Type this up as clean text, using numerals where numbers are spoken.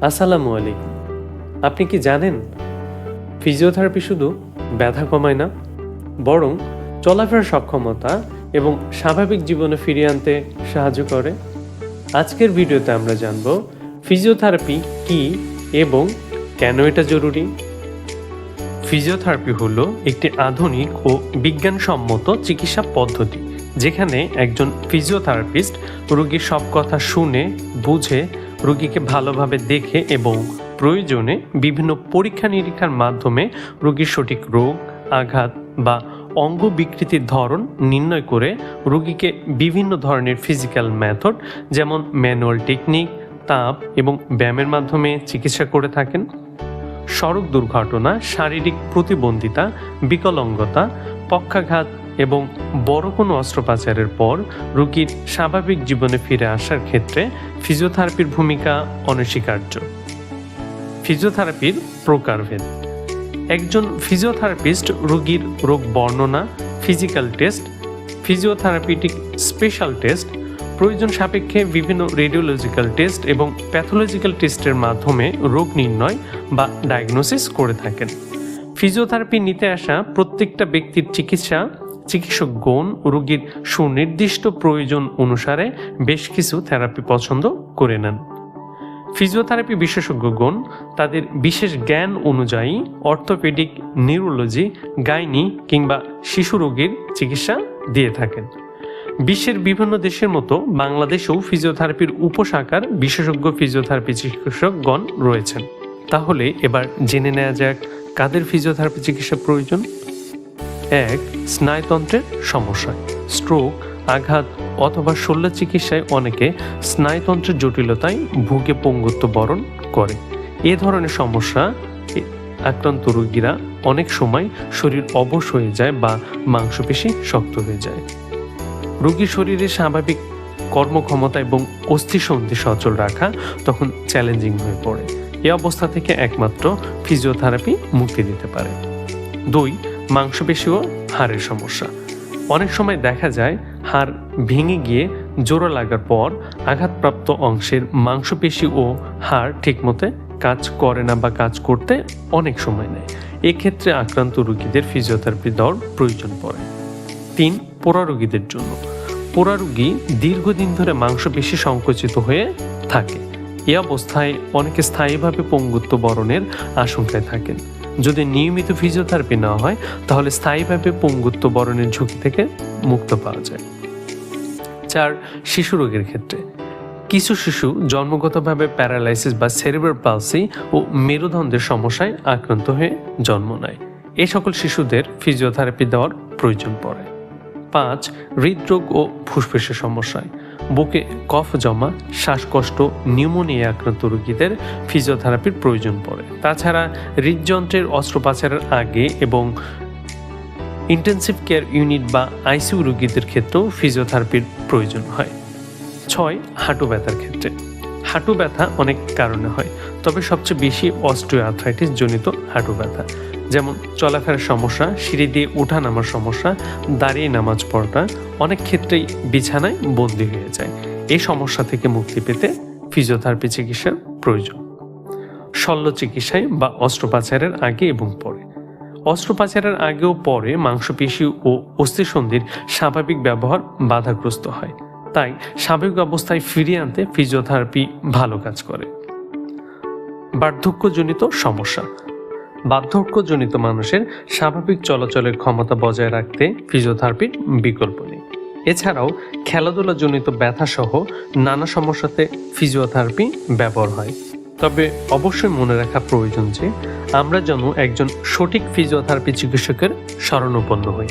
আসসালামু আলাইকুম। আপনি কি জানেন ফিজিওথেরাপি শুধু ব্যথা কমায় না, বরং চলাফেরার সক্ষমতা এবং স্বাভাবিক জীবনে ফিরিয়ে আনতে সাহায্য করে? আজকের ভিডিওতে আমরা জানব ফিজিওথেরাপি কি এবং কেন এটা জরুরি। ফিজিওথেরাপি হলো একটি আধুনিক ও বিজ্ঞানসম্মত চিকিৎসা পদ্ধতি যেখানে একজন ফিজিওথেরাপিস্ট রোগীর সব কথা শুনে বুঝে রোগীকে ভালোভাবে দেখে এবং প্রয়োজনে বিভিন্ন পরীক্ষা নিরীক্ষার মাধ্যমে রোগীর সঠিক রোগ, আঘাত বা অঙ্গ বিকৃতির ধরন নির্ণয় করে রোগীকে বিভিন্ন ধরনের ফিজিক্যাল মেথড যেমন ম্যানুয়াল টেকনিক, তাপ এবং ব্যায়ামের মাধ্যমে চিকিৎসা করে থাকেন। সড়ক দুর্ঘটনা, শারীরিক প্রতিবন্ধিতা, বিকলাঙ্গতা, পক্ষাঘাত এবং বড় কোনো অস্ত্রোপচারের পর রোগীর স্বাভাবিক জীবনে ফিরে আসার ক্ষেত্রে ফিজিওথেরাপির ভূমিকা অনস্বীকার্য। ফিজিওথেরাপির প্রকারভেদ। একজন ফিজিওথেরাপিস্ট রোগীর রোগ বর্ণনা, physical test, physiotherapeutic special test, প্রয়োজন সাপেক্ষে বিভিন্ন রেডিওলজিক্যাল টেস্ট এবং প্যাথোলজিক্যাল টেস্টের মাধ্যমে রোগ নির্ণয় বা ডায়াগনোসিস করে থাকেন। ফিজিওথেরাপি নিতে আসা প্রত্যেকটা ব্যক্তির চিকিৎসকগণ রোগীর সুনির্দিষ্ট প্রয়োজন অনুসারে বেশ কিছু থেরাপি পছন্দ করে নেন। ফিজিওথেরাপি বিশেষজ্ঞগণ তাদের বিশেষ জ্ঞান অনুযায়ী অর্থোপেডিক, নিউরোলজি, গাইনি কিংবা শিশু রোগের চিকিৎসা দিয়ে থাকেন। বিশ্বের বিভিন্ন দেশের মতো বাংলাদেশেও ফিজিওথেরাপির উপশাখার বিশেষজ্ঞ ফিজিওথেরাপি চিকিৎসকগণ রয়েছেন। তাহলে এবার জেনে নেওয়া যাক কাদের ফিজিওথেরাপি চিকিৎসা প্রয়োজন। 1. স্নায়ুতন্ত্রের সমস্যা, স্ট্রোক, আঘাত অথবা শল্য চিকিৎসায় অনেকে স্নায়ুতন্ত্রের জটিলতায় ভুগে পঙ্গুত্ব বরণ করে। এ ধরনের সমস্যা আক্রান্ত রোগীরা অনেক সময় শরীর অবশ হয়ে যায় বা মাংসপেশি শক্ত হয়ে যায়। রোগীর শরীরে স্বাভাবিক কর্মক্ষমতা এবং অস্থিসন্ধি সচল রাখা তখন চ্যালেঞ্জিং হয়ে পড়ে। এ অবস্থা থেকে একমাত্র ফিজিওথেরাপি মুক্তি দিতে পারে। 2. মাংসপেশি ও হাড়ের সমস্যা। অনেক সময় দেখা যায় হাড় ভেঙে গিয়ে জোড়া লাগার পর আঘাতপ্রাপ্ত অংশের মাংসপেশি ও হাড় ঠিকমতো কাজ করে না বা কাজ করতে অনেক সময় নেয়। এক্ষেত্রে আক্রান্ত রোগীদের ফিজিওথেরাপি দেওয়ার প্রয়োজন পড়ে। 3. পোড়া রোগীদের জন্য। পোড়া রোগী দীর্ঘদিন ধরে মাংসপেশি সংকুচিত হয়ে থাকে। এ অবস্থায় অনেকে স্থায়ীভাবে পঙ্গুত্ব বরণের আশঙ্কায় থাকেন। যদি নিয়মিত ফিজিওথেরাপি নেওয়া হয় তাহলে স্থায়ীভাবে পঙ্গুত্ব বরণের ঝুঁকি থেকে মুক্ত পাওয়া যায়। 4. শিশু রোগের ক্ষেত্রে কিছু শিশু জন্মগতভাবে প্যারালাইসিস বা সেরিব্রাল পালসি ও মেরুদণ্ডের সমস্যায় আক্রান্ত হয়ে জন্ম নেয়। এই সকল শিশুদের ফিজিওথেরাপি দেওয়ার প্রয়োজন পড়ে। 5. হৃদরোগ ও ফুসফুসের সমস্যায় বুকে কফ জমা, শ্বাসকষ্ট, নিউমোনিয়া আক্রান্ত রোগীদের ফিজিওথেরাপির প্রয়োজন পড়ে। তাছাড়া হৃদযন্ত্রের অস্ত্রোপচারের আগে এবং ইন্টেনসিভ কেয়ার ইউনিট বা আইসিইউ রোগীদের ক্ষেত্রেও ফিজিওথেরাপির প্রয়োজন হয়। 6. হাঁটু ব্যথার ক্ষেত্রে। হাঁটু ব্যথা অনেক কারণে হয়, তবে সবচেয়ে বেশি অস্টিওআর্থ্রাইটিস জনিত হাঁটু ব্যথা, যেমন চলাফেরার সমস্যা, সিঁড়ি দিয়ে ওঠা নামার সমস্যা, দাঁড়িয়ে নামাজ পড়াটা অনেক ক্ষেত্রেই বিছানায় বন্দী হয়ে যায়। এই সমস্যা থেকে মুক্তি পেতে ফিজিওথেরাপি চিকিৎসার প্রয়োজন। শল্য চিকিৎসায় বা অস্ত্রোপচারের আগে এবং পরে। অস্ত্রোপচারের আগে ও পরে মাংসপেশি ও অস্থিসন্ধির স্বাভাবিক ব্যবহার বাধাগ্রস্ত হয়, তাই স্বাভাবিক অবস্থায় ফিরিয়ে আনতে ফিজিওথেরাপি ভালো কাজ করে। বার্ধক্যজনিত সমস্যা। বার্ধক্যজনিত মানুষের স্বাভাবিক চলাচলের ক্ষমতা বজায় রাখতে ফিজিওথেরাপির বিকল্প নেই। এছাড়াও খেলাধুলাজনিত ব্যথা সহ নানা সমস্যাতে ফিজিওথেরাপি ব্যবহার হয়। তবে অবশ্যই মনে রাখা প্রয়োজন যে আমরা যেন একজন সঠিক ফিজিওথেরাপি চিকিৎসকের শরণাপন্ন হই।